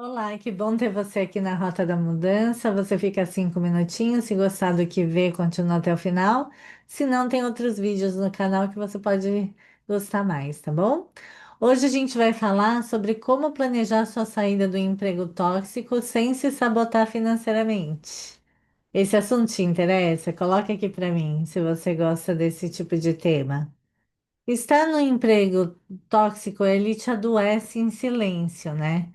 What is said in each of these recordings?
Olá, que bom ter você aqui na Rota da Mudança. Você fica 5 minutinhos. Se gostar do que vê, continua até o final. Se não, tem outros vídeos no canal que você pode gostar mais, tá bom? Hoje a gente vai falar sobre como planejar sua saída do emprego tóxico sem se sabotar financeiramente. Esse assunto te interessa? Coloca aqui para mim, se você gosta desse tipo de tema. Estar no emprego tóxico, ele te adoece em silêncio, né?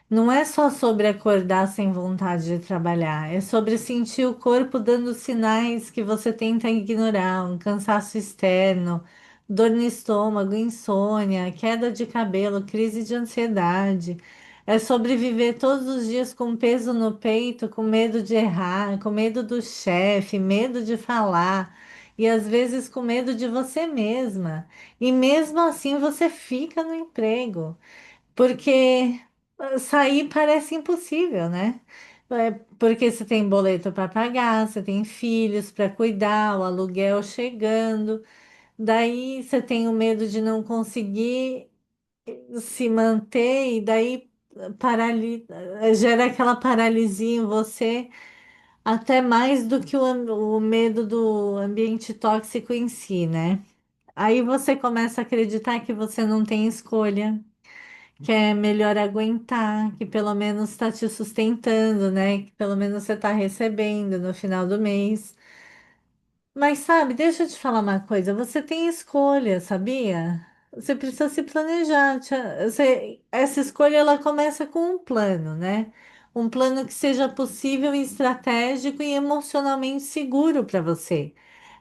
Não é só sobre acordar sem vontade de trabalhar, é sobre sentir o corpo dando sinais que você tenta ignorar, um cansaço externo, dor no estômago, insônia, queda de cabelo, crise de ansiedade. É sobre viver todos os dias com peso no peito, com medo de errar, com medo do chefe, medo de falar e às vezes com medo de você mesma. E mesmo assim você fica no emprego. Porque sair parece impossível, né? Porque você tem boleto para pagar, você tem filhos para cuidar, o aluguel chegando, daí você tem o medo de não conseguir se manter, e daí gera aquela paralisia em você, até mais do que o medo do ambiente tóxico em si, né? Aí você começa a acreditar que você não tem escolha, que é melhor aguentar, que pelo menos está te sustentando, né? Que pelo menos você está recebendo no final do mês. Mas sabe, deixa eu te falar uma coisa, você tem escolha, sabia? Você precisa se planejar. Essa escolha ela começa com um plano, né? Um plano que seja possível, estratégico e emocionalmente seguro para você.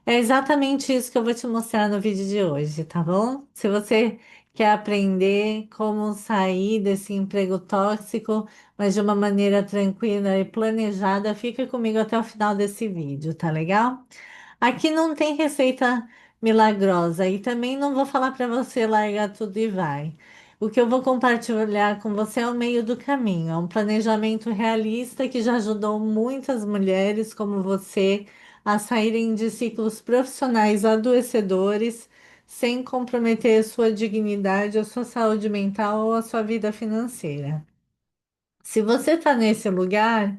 É exatamente isso que eu vou te mostrar no vídeo de hoje, tá bom? Se você quer aprender como sair desse emprego tóxico, mas de uma maneira tranquila e planejada, fica comigo até o final desse vídeo, tá legal? Aqui não tem receita milagrosa e também não vou falar para você largar tudo e vai. O que eu vou compartilhar com você é o meio do caminho, é um planejamento realista que já ajudou muitas mulheres como você a saírem de ciclos profissionais adoecedores sem comprometer a sua dignidade, a sua saúde mental ou a sua vida financeira. Se você está nesse lugar,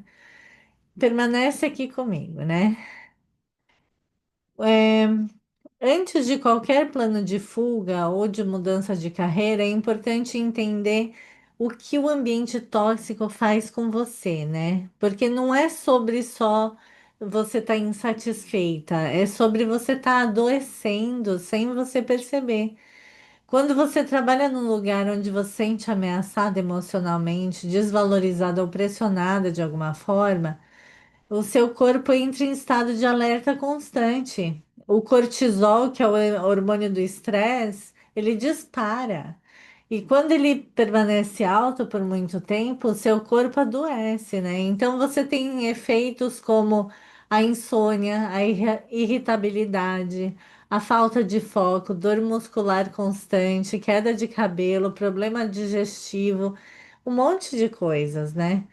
permanece aqui comigo, né? É, Antes de qualquer plano de fuga ou de mudança de carreira, é importante entender o que o ambiente tóxico faz com você, né? Porque não é sobre só você estar insatisfeita, é sobre você estar adoecendo sem você perceber. Quando você trabalha num lugar onde você se sente ameaçada emocionalmente, desvalorizada ou pressionada de alguma forma, o seu corpo entra em estado de alerta constante. O cortisol, que é o hormônio do estresse, ele dispara. E quando ele permanece alto por muito tempo, o seu corpo adoece, né? Então você tem efeitos como a insônia, a irritabilidade, a falta de foco, dor muscular constante, queda de cabelo, problema digestivo, um monte de coisas, né?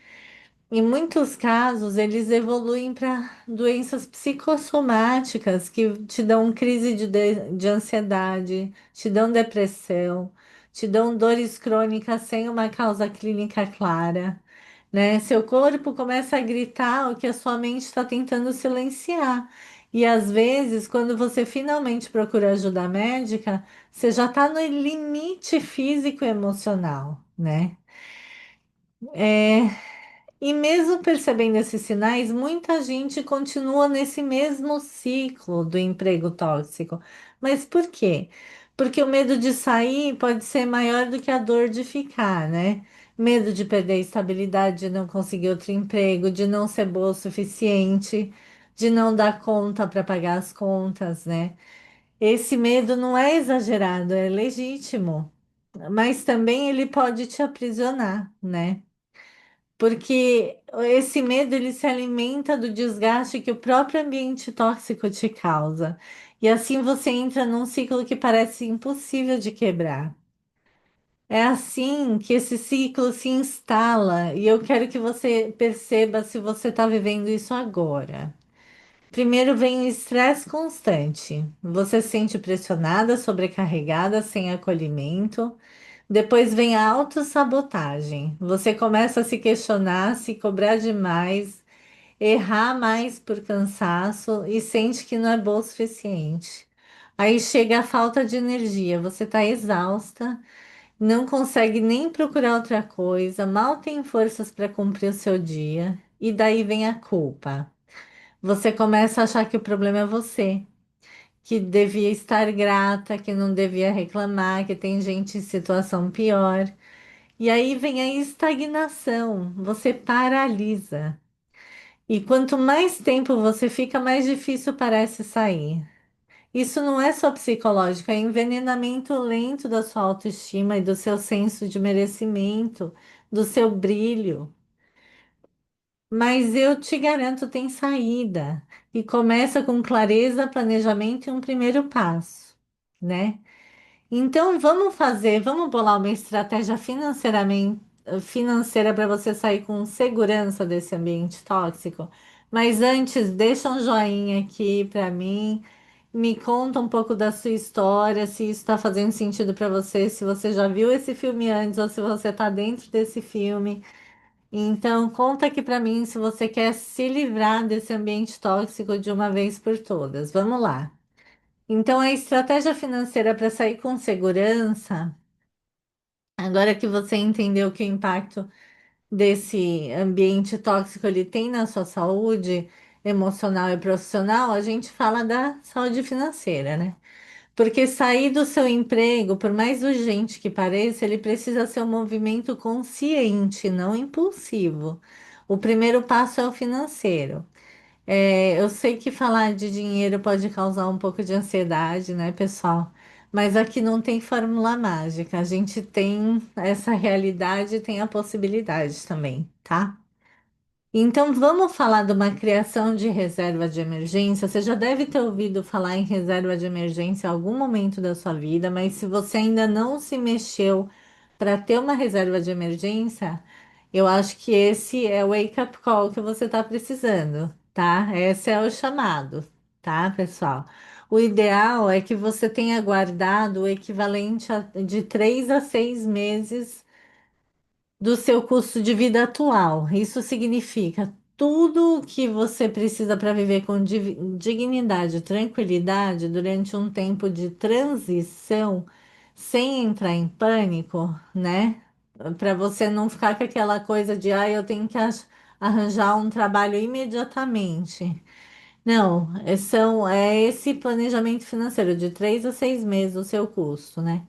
Em muitos casos, eles evoluem para doenças psicossomáticas que te dão crise de ansiedade, te dão depressão, te dão dores crônicas sem uma causa clínica clara, né? Seu corpo começa a gritar o que a sua mente está tentando silenciar. E às vezes, quando você finalmente procura ajuda médica, você já está no limite físico e emocional, né? É, e mesmo percebendo esses sinais, muita gente continua nesse mesmo ciclo do emprego tóxico. Mas por quê? Porque o medo de sair pode ser maior do que a dor de ficar, né? Medo de perder a estabilidade, de não conseguir outro emprego, de não ser boa o suficiente, de não dar conta para pagar as contas, né? Esse medo não é exagerado, é legítimo, mas também ele pode te aprisionar, né? Porque esse medo ele se alimenta do desgaste que o próprio ambiente tóxico te causa. E assim você entra num ciclo que parece impossível de quebrar. É assim que esse ciclo se instala, e eu quero que você perceba se você está vivendo isso agora. Primeiro vem o estresse constante. Você se sente pressionada, sobrecarregada, sem acolhimento. Depois vem a autossabotagem. Você começa a se questionar, se cobrar demais, errar mais por cansaço e sente que não é bom o suficiente. Aí chega a falta de energia, você está exausta, não consegue nem procurar outra coisa, mal tem forças para cumprir o seu dia, e daí vem a culpa. Você começa a achar que o problema é você, que devia estar grata, que não devia reclamar, que tem gente em situação pior. E aí vem a estagnação, você paralisa. E quanto mais tempo você fica, mais difícil parece sair. Isso não é só psicológico, é envenenamento lento da sua autoestima e do seu senso de merecimento, do seu brilho. Mas eu te garanto, tem saída. E começa com clareza, planejamento e um primeiro passo, né? Então vamos bolar uma estratégia financeira para você sair com segurança desse ambiente tóxico. Mas antes, deixa um joinha aqui para mim. Me conta um pouco da sua história, se isso está fazendo sentido para você, se você já viu esse filme antes ou se você está dentro desse filme. Então, conta aqui para mim se você quer se livrar desse ambiente tóxico de uma vez por todas. Vamos lá. Então, a estratégia financeira para sair com segurança, agora que você entendeu que o impacto desse ambiente tóxico ele tem na sua saúde emocional e profissional, a gente fala da saúde financeira, né? Porque sair do seu emprego, por mais urgente que pareça, ele precisa ser um movimento consciente, não impulsivo. O primeiro passo é o financeiro. Eu sei que falar de dinheiro pode causar um pouco de ansiedade, né, pessoal? Mas aqui não tem fórmula mágica. A gente tem essa realidade e tem a possibilidade também, tá? Então, vamos falar de uma criação de reserva de emergência. Você já deve ter ouvido falar em reserva de emergência em algum momento da sua vida, mas se você ainda não se mexeu para ter uma reserva de emergência, eu acho que esse é o wake-up call que você está precisando, tá? Esse é o chamado, tá, pessoal? O ideal é que você tenha guardado o equivalente de 3 a 6 meses do seu custo de vida atual. Isso significa tudo o que você precisa para viver com dignidade e tranquilidade durante um tempo de transição, sem entrar em pânico, né? Para você não ficar com aquela coisa de, ah, eu tenho que arranjar um trabalho imediatamente. Não, é esse planejamento financeiro de 3 a 6 meses o seu custo, né?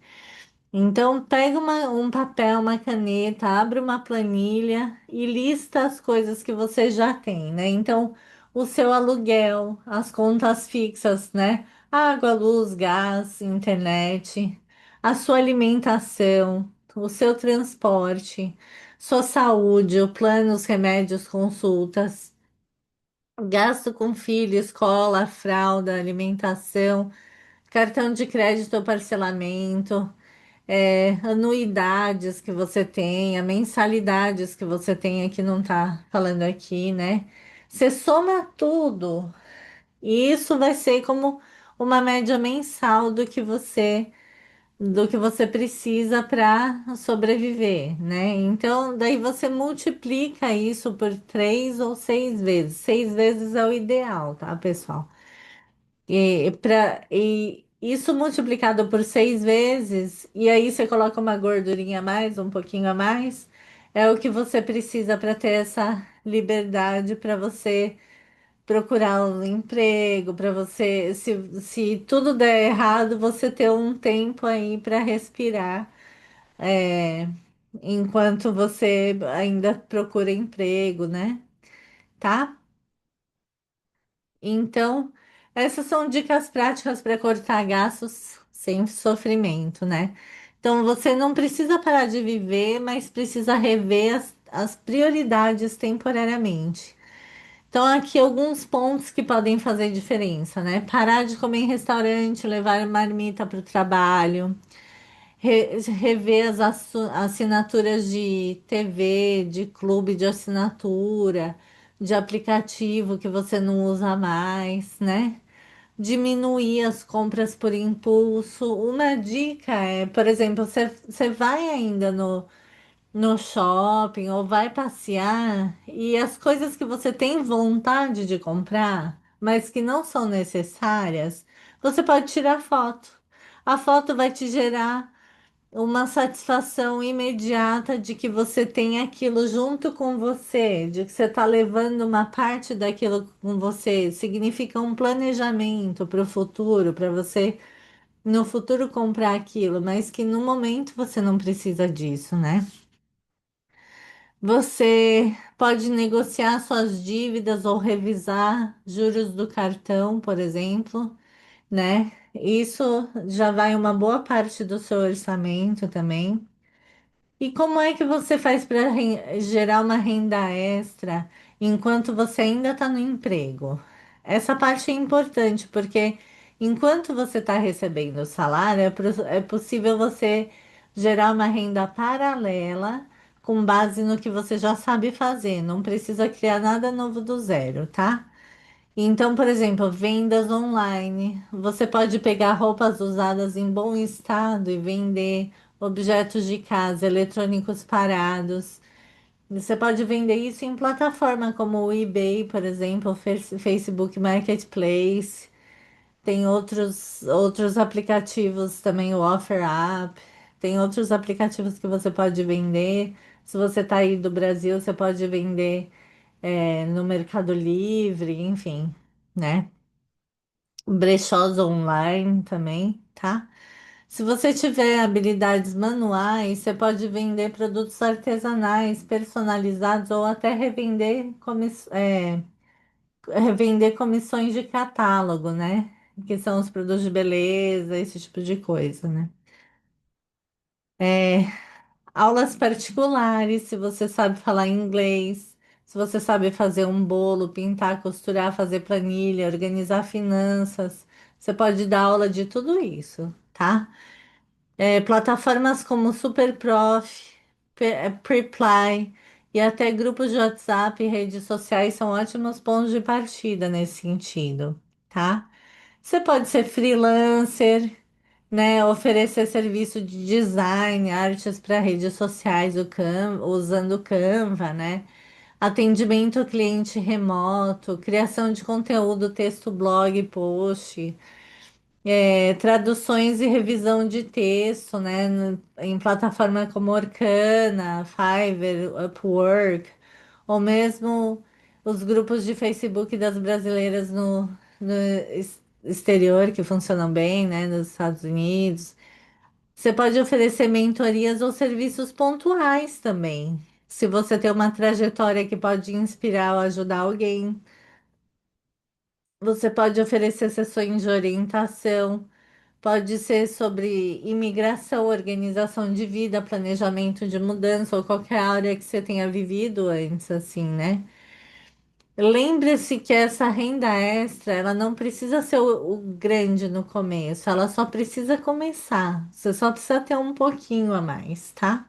Então, pega um papel, uma caneta, abre uma planilha e lista as coisas que você já tem, né? Então, o seu aluguel, as contas fixas, né? Água, luz, gás, internet, a sua alimentação, o seu transporte, sua saúde, o plano, os remédios, consultas, gasto com filho, escola, fralda, alimentação, cartão de crédito ou parcelamento, anuidades que você tenha, mensalidades que você tenha que não tá falando aqui, né? Você soma tudo e isso vai ser como uma média mensal do que você precisa para sobreviver, né? Então, daí você multiplica isso por 3 ou 6 vezes. 6 vezes é o ideal, tá, pessoal? E isso multiplicado por 6 vezes, e aí você coloca uma gordurinha a mais, um pouquinho a mais, é o que você precisa para ter essa liberdade para você procurar um emprego, para você, se tudo der errado, você ter um tempo aí para respirar, é, enquanto você ainda procura emprego, né? Tá? Então, essas são dicas práticas para cortar gastos sem sofrimento, né? Então, você não precisa parar de viver, mas precisa rever as prioridades temporariamente. Então, aqui alguns pontos que podem fazer diferença, né? Parar de comer em restaurante, levar marmita para o trabalho, rever as assinaturas de TV, de clube de assinatura, de aplicativo que você não usa mais, né? diminuir as compras por impulso. Uma dica é, por exemplo, você vai ainda no shopping ou vai passear e as coisas que você tem vontade de comprar, mas que não são necessárias, você pode tirar foto. A foto vai te gerar uma satisfação imediata de que você tem aquilo junto com você, de que você está levando uma parte daquilo com você. Significa um planejamento para o futuro, para você no futuro comprar aquilo, mas que no momento você não precisa disso, né? Você pode negociar suas dívidas ou revisar juros do cartão, por exemplo, né? Isso já vai uma boa parte do seu orçamento também. E como é que você faz para gerar uma renda extra enquanto você ainda está no emprego? Essa parte é importante, porque enquanto você está recebendo o salário, é possível você gerar uma renda paralela com base no que você já sabe fazer. Não precisa criar nada novo do zero, tá? Então, por exemplo, vendas online. Você pode pegar roupas usadas em bom estado e vender objetos de casa, eletrônicos parados. Você pode vender isso em plataforma como o eBay, por exemplo, Facebook Marketplace. Tem outros aplicativos também, o Offer Up. Tem outros aplicativos que você pode vender. Se você está aí do Brasil, você pode vender no Mercado Livre, enfim, né? Brechós online também, tá? Se você tiver habilidades manuais, você pode vender produtos artesanais, personalizados ou até revender comissões de catálogo, né? Que são os produtos de beleza, esse tipo de coisa, né? Aulas particulares, se você sabe falar inglês, se você sabe fazer um bolo, pintar, costurar, fazer planilha, organizar finanças, você pode dar aula de tudo isso, tá? Plataformas como SuperProf, Preply e até grupos de WhatsApp e redes sociais são ótimos pontos de partida nesse sentido, tá? Você pode ser freelancer, né? Oferecer serviço de design, artes para redes sociais, usando o Canva, né? Atendimento ao cliente remoto, criação de conteúdo, texto, blog, post, traduções e revisão de texto, né? Em plataforma como Orkana, Fiverr, Upwork, ou mesmo os grupos de Facebook das brasileiras no exterior que funcionam bem, né? Nos Estados Unidos. Você pode oferecer mentorias ou serviços pontuais também. Se você tem uma trajetória que pode inspirar ou ajudar alguém, você pode oferecer sessões de orientação. Pode ser sobre imigração, organização de vida, planejamento de mudança ou qualquer área que você tenha vivido antes, assim, né? Lembre-se que essa renda extra, ela não precisa ser o grande no começo, ela só precisa começar. Você só precisa ter um pouquinho a mais, tá?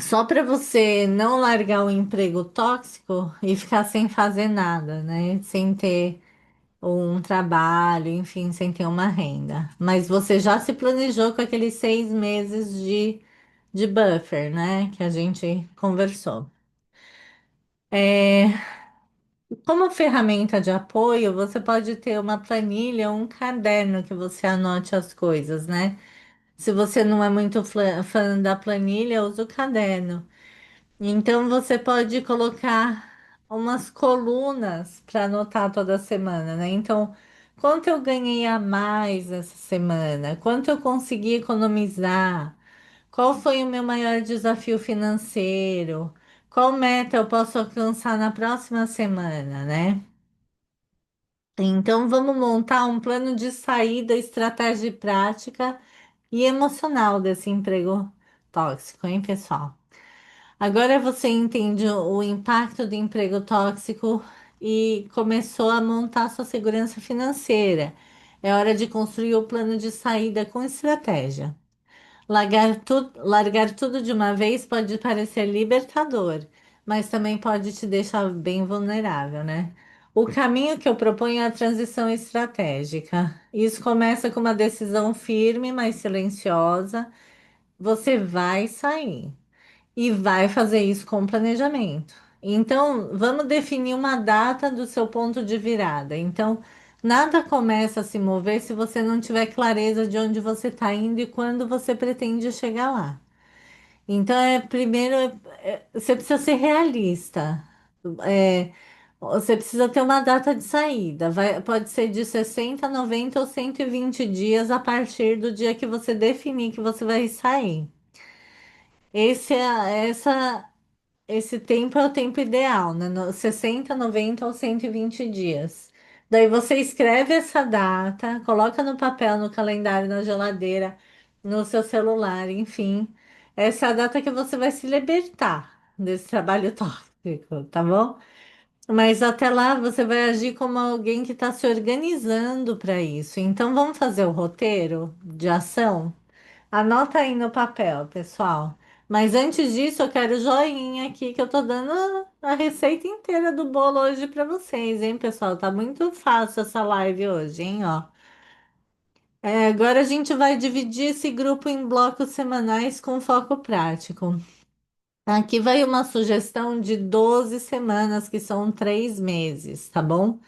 Só para você não largar o emprego tóxico e ficar sem fazer nada, né? Sem ter um trabalho, enfim, sem ter uma renda. Mas você já se planejou com aqueles 6 meses de buffer, né? Que a gente conversou. É, como ferramenta de apoio, você pode ter uma planilha ou um caderno que você anote as coisas, né? Se você não é muito fã da planilha, usa o caderno. Então você pode colocar umas colunas para anotar toda semana, né? Então, quanto eu ganhei a mais essa semana? Quanto eu consegui economizar? Qual foi o meu maior desafio financeiro? Qual meta eu posso alcançar na próxima semana, né? Então, vamos montar um plano de saída, estratégia prática e emocional desse emprego tóxico, hein, pessoal? Agora você entende o impacto do emprego tóxico e começou a montar sua segurança financeira. É hora de construir o plano de saída com estratégia. Largar tudo de uma vez pode parecer libertador, mas também pode te deixar bem vulnerável, né? O caminho que eu proponho é a transição estratégica. Isso começa com uma decisão firme, mas silenciosa. Você vai sair e vai fazer isso com planejamento. Então, vamos definir uma data do seu ponto de virada. Então, nada começa a se mover se você não tiver clareza de onde você está indo e quando você pretende chegar lá. Então, primeiro, você precisa ser realista. É, você precisa ter uma data de saída. Pode ser de 60, 90 ou 120 dias a partir do dia que você definir que você vai sair. Esse tempo é o tempo ideal, né? 60, 90 ou 120 dias. Daí você escreve essa data, coloca no papel, no calendário, na geladeira, no seu celular, enfim. Essa é a data que você vai se libertar desse trabalho tóxico, tá bom? Mas até lá você vai agir como alguém que está se organizando para isso. Então vamos fazer o roteiro de ação? Anota aí no papel, pessoal. Mas antes disso, eu quero joinha aqui que eu tô dando a receita inteira do bolo hoje para vocês, hein, pessoal? Tá muito fácil essa live hoje, hein, ó. Agora a gente vai dividir esse grupo em blocos semanais com foco prático. Aqui vai uma sugestão de 12 semanas, que são 3 meses, tá bom?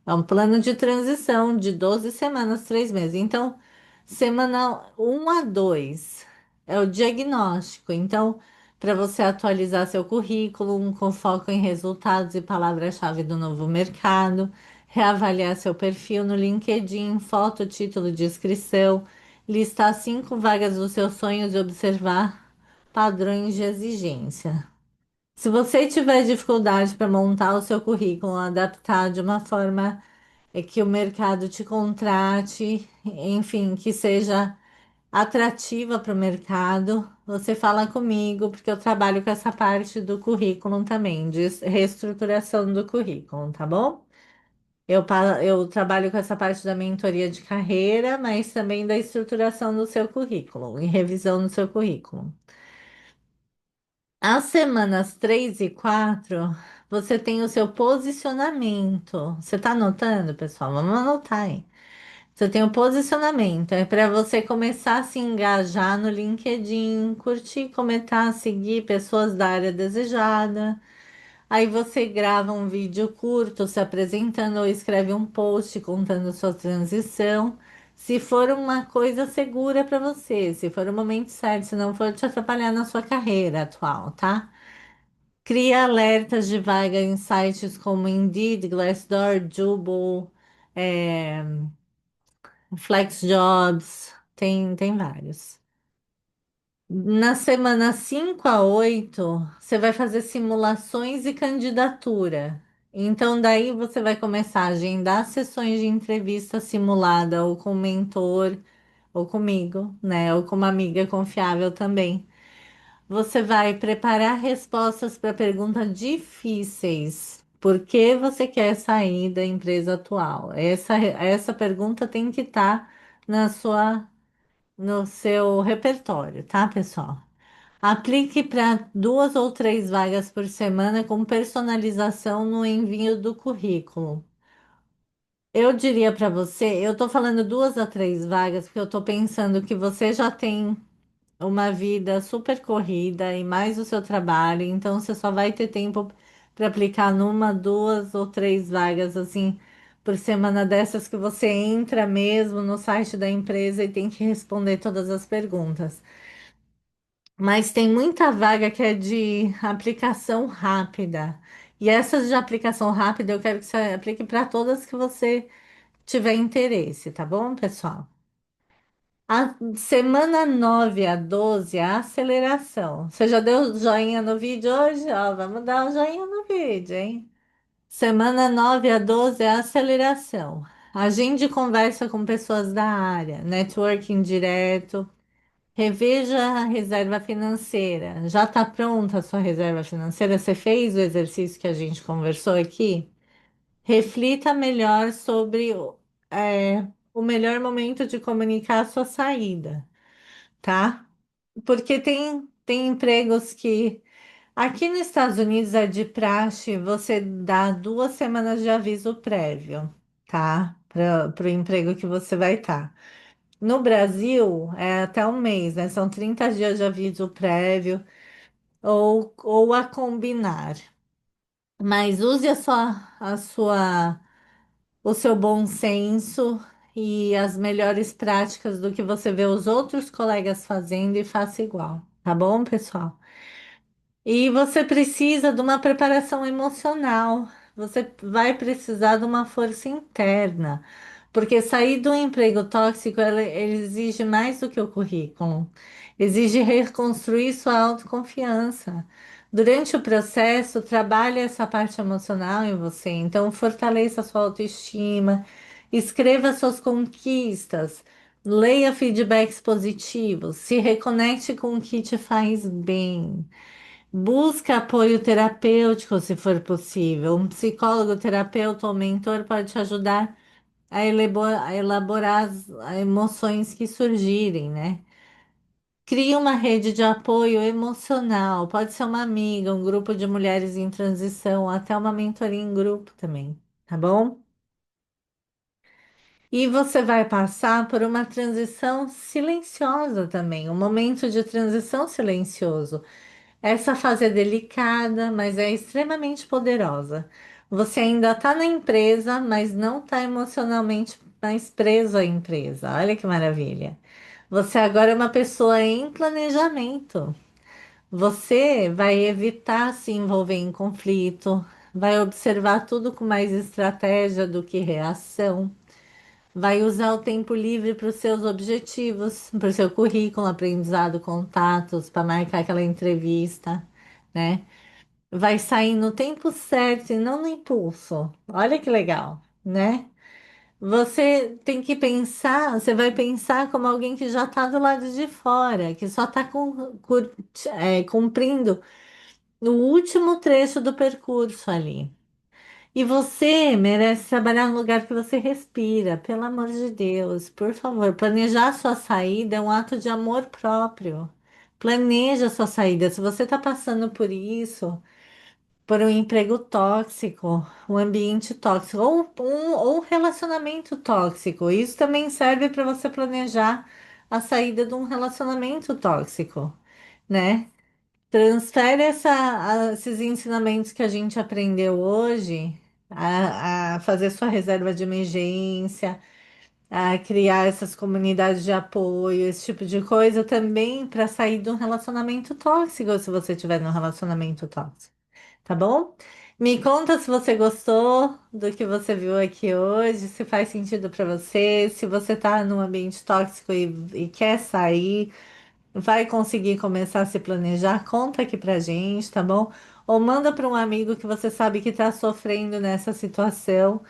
É um plano de transição de 12 semanas, 3 meses. Então, semana 1 a 2 é o diagnóstico. Então, para você atualizar seu currículo com foco em resultados e palavra-chave do novo mercado, reavaliar seu perfil no LinkedIn, foto, título de inscrição, listar 5 vagas dos seus sonhos e observar padrões de exigência. Se você tiver dificuldade para montar o seu currículo, adaptar de uma forma que o mercado te contrate, enfim, que seja atrativa para o mercado, você fala comigo, porque eu trabalho com essa parte do currículo também, de reestruturação do currículo, tá bom? Eu trabalho com essa parte da mentoria de carreira, mas também da estruturação do seu currículo, e revisão do seu currículo. As semanas 3 e 4, você tem o seu posicionamento. Você está anotando, pessoal? Vamos anotar aí. Você tem o posicionamento, é para você começar a se engajar no LinkedIn, curtir, comentar, seguir pessoas da área desejada. Aí você grava um vídeo curto se apresentando ou escreve um post contando sua transição. Se for uma coisa segura para você, se for o momento certo, se não for te atrapalhar na sua carreira atual, tá? Cria alertas de vaga em sites como Indeed, Glassdoor, Jubel, é, FlexJobs, tem vários. Na semana 5 a 8, você vai fazer simulações e candidatura. Então, daí você vai começar a agendar sessões de entrevista simulada ou com mentor, ou comigo, né? Ou com uma amiga confiável também. Você vai preparar respostas para perguntas difíceis. Por que você quer sair da empresa atual? Essa pergunta tem que estar no seu repertório, tá, pessoal? Aplique para 2 ou 3 vagas por semana com personalização no envio do currículo. Eu diria para você, eu estou falando 2 a 3 vagas porque eu estou pensando que você já tem uma vida super corrida e mais o seu trabalho, então você só vai ter tempo para aplicar numa, 2 ou 3 vagas assim por semana dessas que você entra mesmo no site da empresa e tem que responder todas as perguntas. Mas tem muita vaga que é de aplicação rápida. E essas de aplicação rápida eu quero que você aplique para todas que você tiver interesse, tá bom, pessoal? A semana 9 a 12 é a aceleração. Você já deu joinha no vídeo hoje? Ó, vamos dar um joinha no vídeo, hein? Semana 9 a 12 é a aceleração. Agende conversa com pessoas da área, networking direto. Reveja a reserva financeira. Já está pronta a sua reserva financeira? Você fez o exercício que a gente conversou aqui? Reflita melhor sobre o melhor momento de comunicar a sua saída, tá? Porque tem empregos que Aqui nos Estados Unidos é de praxe você dar 2 semanas de aviso prévio, tá? Para o emprego que você vai estar. No Brasil é até um mês, né? São 30 dias de aviso prévio ou a combinar. Mas use o seu bom senso e as melhores práticas do que você vê os outros colegas fazendo e faça igual, tá bom, pessoal? E você precisa de uma preparação emocional. Você vai precisar de uma força interna, porque sair do emprego tóxico, ele exige mais do que o currículo. Exige reconstruir sua autoconfiança. Durante o processo, trabalhe essa parte emocional em você. Então, fortaleça a sua autoestima, escreva suas conquistas, leia feedbacks positivos, se reconecte com o que te faz bem. Busca apoio terapêutico, se for possível. Um psicólogo, terapeuta ou mentor pode te ajudar a elaborar as emoções que surgirem, né? Crie uma rede de apoio emocional. Pode ser uma amiga, um grupo de mulheres em transição, até uma mentoria em grupo também, tá bom? E você vai passar por uma transição silenciosa também, um momento de transição silencioso. Essa fase é delicada, mas é extremamente poderosa. Você ainda está na empresa, mas não está emocionalmente mais preso à empresa. Olha que maravilha. Você agora é uma pessoa em planejamento. Você vai evitar se envolver em conflito, vai observar tudo com mais estratégia do que reação. Vai usar o tempo livre para os seus objetivos, para o seu currículo, aprendizado, contatos, para marcar aquela entrevista, né? Vai sair no tempo certo e não no impulso. Olha que legal, né? Você tem que pensar, você vai pensar como alguém que já está do lado de fora, que só está cumprindo o último trecho do percurso ali. E você merece trabalhar no lugar que você respira, pelo amor de Deus, por favor. Planejar a sua saída é um ato de amor próprio. Planeja a sua saída. Se você está passando por isso, por um emprego tóxico, um ambiente tóxico, ou um relacionamento tóxico, isso também serve para você planejar a saída de um relacionamento tóxico, né? Transfere esses ensinamentos que a gente aprendeu hoje a fazer sua reserva de emergência, a criar essas comunidades de apoio, esse tipo de coisa também para sair de um relacionamento tóxico, se você estiver num relacionamento tóxico, tá bom? Me conta se você gostou do que você viu aqui hoje, se faz sentido para você, se você está num ambiente tóxico e quer sair. Vai conseguir começar a se planejar? Conta aqui pra gente, tá bom? Ou manda para um amigo que você sabe que está sofrendo nessa situação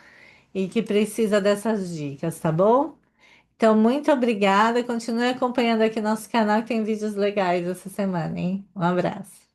e que precisa dessas dicas, tá bom? Então, muito obrigada. Continue acompanhando aqui nosso canal que tem vídeos legais essa semana, hein? Um abraço.